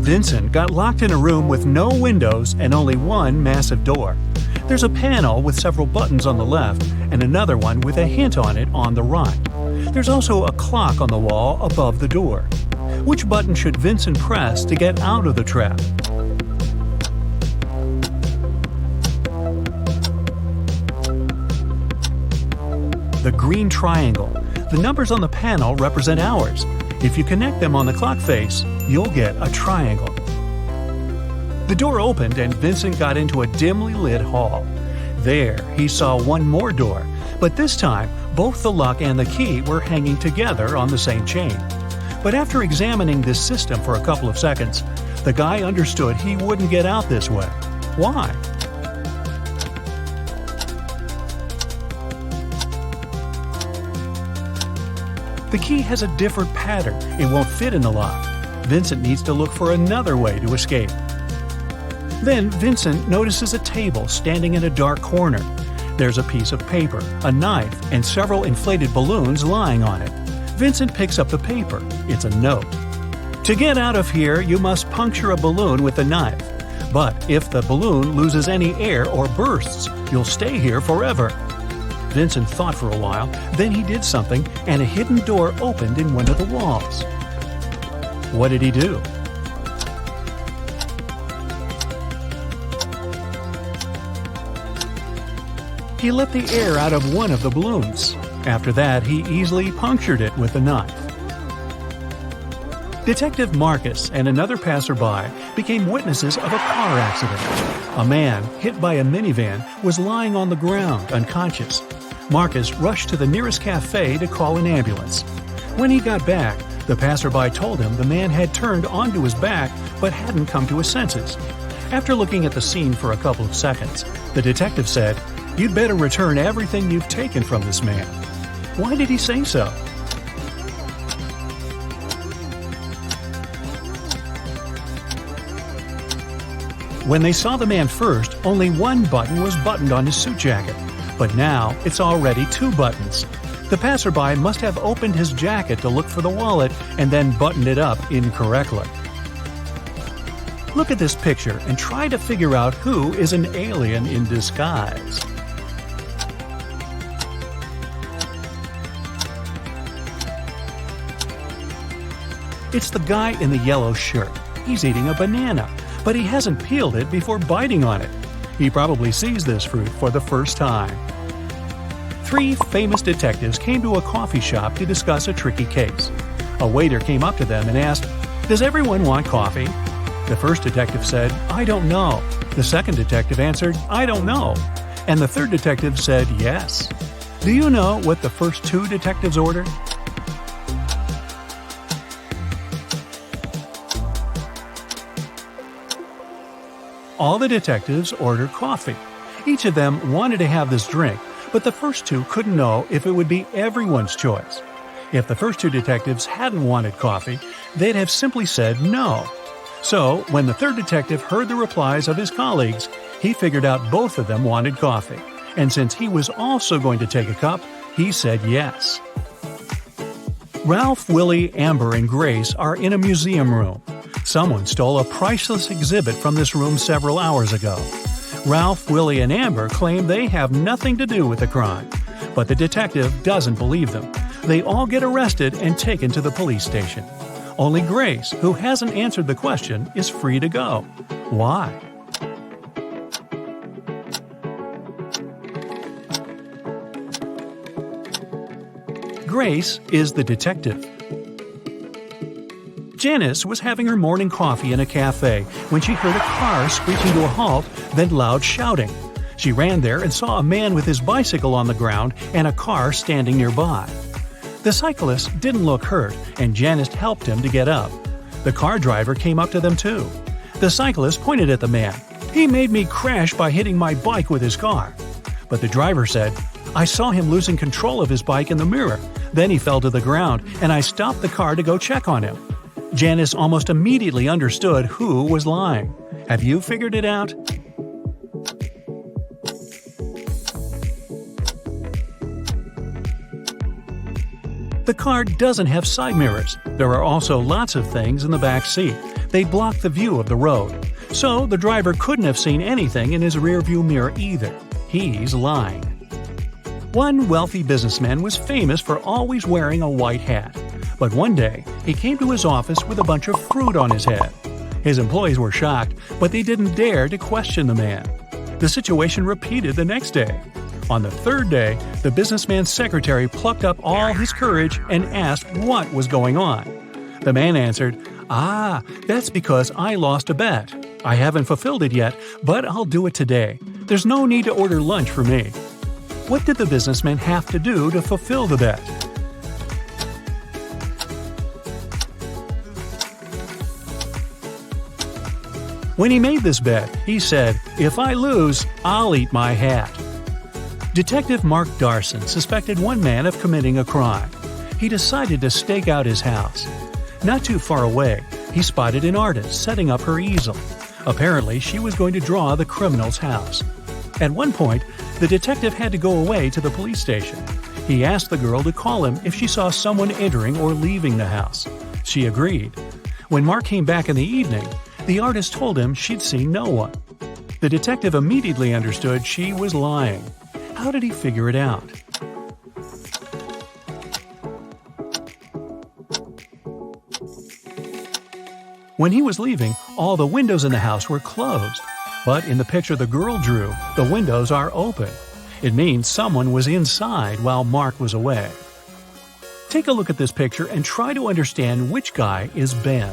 Vincent got locked in a room with no windows and only one massive door. There's a panel with several buttons on the left and another one with a hint on it on the right. There's also a clock on the wall above the door. Which button should Vincent press to get out of the trap? The green triangle. The numbers on the panel represent hours. If you connect them on the clock face, you'll get a triangle. The door opened and Vincent got into a dimly lit hall. There, he saw one more door, but this time, both the lock and the key were hanging together on the same chain. But after examining this system for a couple of seconds, the guy understood he wouldn't get out this way. Why? The key has a different pattern. It won't fit in the lock. Vincent needs to look for another way to escape. Then Vincent notices a table standing in a dark corner. There's a piece of paper, a knife, and several inflated balloons lying on it. Vincent picks up the paper. It's a note. To get out of here, you must puncture a balloon with the knife. But if the balloon loses any air or bursts, you'll stay here forever. Vincent thought for a while, then he did something, and a hidden door opened in one of the walls. What did he do? He let the air out of one of the balloons. After that, he easily punctured it with a knife. Detective Marcus and another passerby became witnesses of a car accident. A man, hit by a minivan, was lying on the ground, unconscious. Marcus rushed to the nearest cafe to call an ambulance. When he got back, the passerby told him the man had turned onto his back but hadn't come to his senses. After looking at the scene for a couple of seconds, the detective said, "You'd better return everything you've taken from this man." Why did he say so? When they saw the man first, only one button was buttoned on his suit jacket. But now, it's already 2 buttons. The passerby must have opened his jacket to look for the wallet and then buttoned it up incorrectly. Look at this picture and try to figure out who is an alien in disguise. It's the guy in the yellow shirt. He's eating a banana, but he hasn't peeled it before biting on it. He probably sees this fruit for the first time. 3 famous detectives came to a coffee shop to discuss a tricky case. A waiter came up to them and asked, "Does everyone want coffee?" The first detective said, "I don't know." The second detective answered, "I don't know." And the third detective said, "Yes." Do you know what the first 2 detectives ordered? All the detectives ordered coffee. Each of them wanted to have this drink, but the first 2 couldn't know if it would be everyone's choice. If the first 2 detectives hadn't wanted coffee, they'd have simply said no. So, when the third detective heard the replies of his colleagues, he figured out both of them wanted coffee. And since he was also going to take a cup, he said yes. Ralph, Willie, Amber, and Grace are in a museum room. Someone stole a priceless exhibit from this room several hours ago. Ralph, Willie, and Amber claim they have nothing to do with the crime, but the detective doesn't believe them. They all get arrested and taken to the police station. Only Grace, who hasn't answered the question, is free to go. Why? Grace is the detective. Janice was having her morning coffee in a cafe when she heard a car screeching to a halt, then loud shouting. She ran there and saw a man with his bicycle on the ground and a car standing nearby. The cyclist didn't look hurt, and Janice helped him to get up. The car driver came up to them too. The cyclist pointed at the man. "He made me crash by hitting my bike with his car." But the driver said, "I saw him losing control of his bike in the mirror. Then he fell to the ground, and I stopped the car to go check on him." Janice almost immediately understood who was lying. Have you figured it out? The car doesn't have side mirrors. There are also lots of things in the back seat. They blocked the view of the road, so the driver couldn't have seen anything in his rearview mirror either. He's lying. One wealthy businessman was famous for always wearing a white hat. But one day, he came to his office with a bunch of fruit on his head. His employees were shocked, but they didn't dare to question the man. The situation repeated the next day. On the third day, the businessman's secretary plucked up all his courage and asked what was going on. The man answered, that's because I lost a bet. I haven't fulfilled it yet, but I'll do it today. There's no need to order lunch for me." What did the businessman have to do to fulfill the bet? When he made this bet, he said, "If I lose, I'll eat my hat." Detective Mark Darson suspected one man of committing a crime. He decided to stake out his house. Not too far away, he spotted an artist setting up her easel. Apparently, she was going to draw the criminal's house. At one point, the detective had to go away to the police station. He asked the girl to call him if she saw someone entering or leaving the house. She agreed. When Mark came back in the evening, the artist told him she'd seen no one. The detective immediately understood she was lying. How did he figure it out? When he was leaving, all the windows in the house were closed. But in the picture the girl drew, the windows are open. It means someone was inside while Mark was away. Take a look at this picture and try to understand which guy is Ben.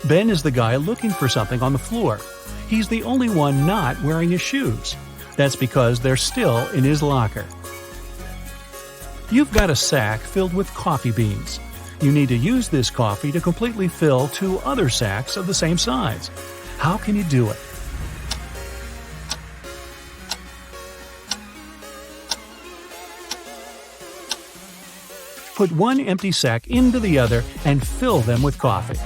Ben is the guy looking for something on the floor. He's the only one not wearing his shoes. That's because they're still in his locker. You've got a sack filled with coffee beans. You need to use this coffee to completely fill 2 other sacks of the same size. How can you do it? Put one empty sack into the other and fill them with coffee.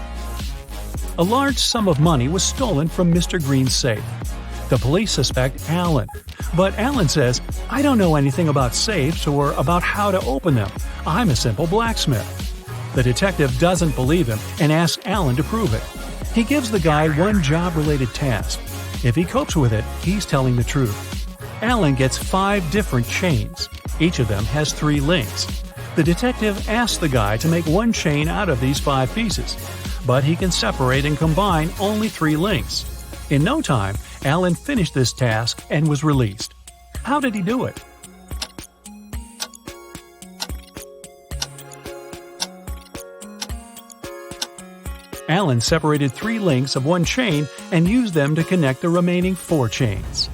A large sum of money was stolen from Mr. Green's safe. The police suspect Alan, but Alan says, "I don't know anything about safes or about how to open them. I'm a simple blacksmith." The detective doesn't believe him and asks Alan to prove it. He gives the guy one job-related task. If he copes with it, he's telling the truth. Alan gets 5 different chains. Each of them has 3 links. The detective asks the guy to make one chain out of these 5 pieces, but he can separate and combine only 3 links. In no time, Alan finished this task and was released. How did he do it? Alan separated 3 links of one chain and used them to connect the remaining 4 chains.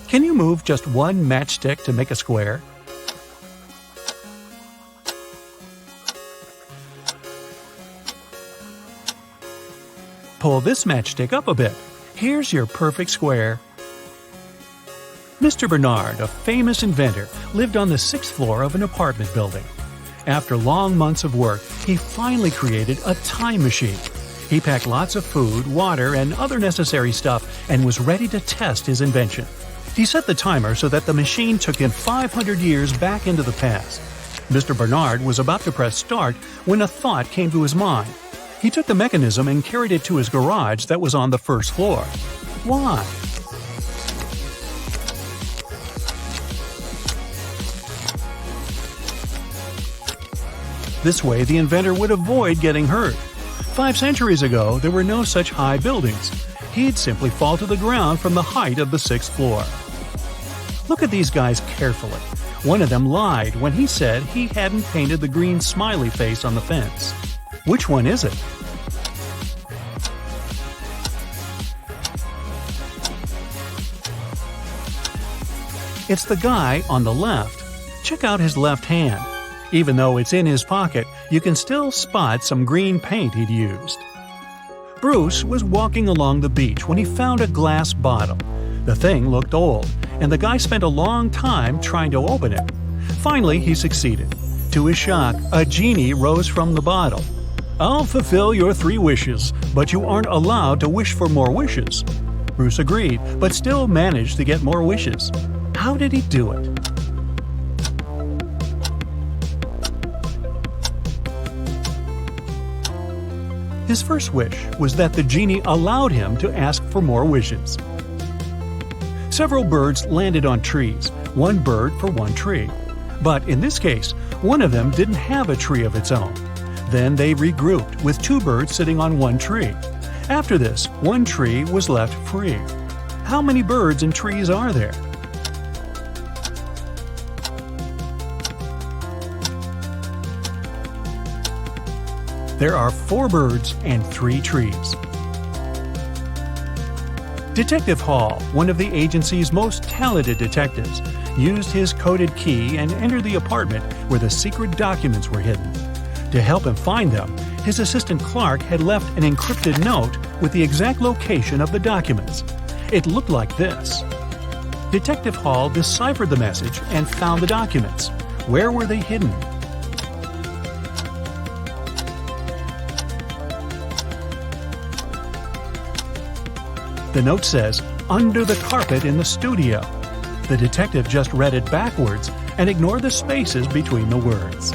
Can you move just one matchstick to make a square? Pull this matchstick up a bit. Here's your perfect square. Mr. Bernard, a famous inventor, lived on the 6th floor of an apartment building. After long months of work, he finally created a time machine. He packed lots of food, water, and other necessary stuff and was ready to test his invention. He set the timer so that the machine took him 500 years back into the past. Mr. Bernard was about to press start when a thought came to his mind. He took the mechanism and carried it to his garage that was on the 1st floor. Why? This way, the inventor would avoid getting hurt. 5 centuries ago, there were no such high buildings. He'd simply fall to the ground from the height of the 6th floor. Look at these guys carefully. One of them lied when he said he hadn't painted the green smiley face on the fence. Which one is it? It's the guy on the left. Check out his left hand. Even though it's in his pocket, you can still spot some green paint he'd used. Bruce was walking along the beach when he found a glass bottle. The thing looked old, and the guy spent a long time trying to open it. Finally, he succeeded. To his shock, a genie rose from the bottle. "I'll fulfill your 3 wishes, but you aren't allowed to wish for more wishes." Bruce agreed, but still managed to get more wishes. How did he do it? His first wish was that the genie allowed him to ask for more wishes. Several birds landed on trees, one bird for one tree. But in this case, one of them didn't have a tree of its own. Then they regrouped with two birds sitting on one tree. After this, one tree was left free. How many birds and trees are there? There are 4 birds and 3 trees. Detective Hall, one of the agency's most talented detectives, used his coded key and entered the apartment where the secret documents were hidden. To help him find them, his assistant Clark had left an encrypted note with the exact location of the documents. It looked like this. Detective Hall deciphered the message and found the documents. Where were they hidden? The note says, "Under the carpet in the studio." The detective just read it backwards and ignored the spaces between the words.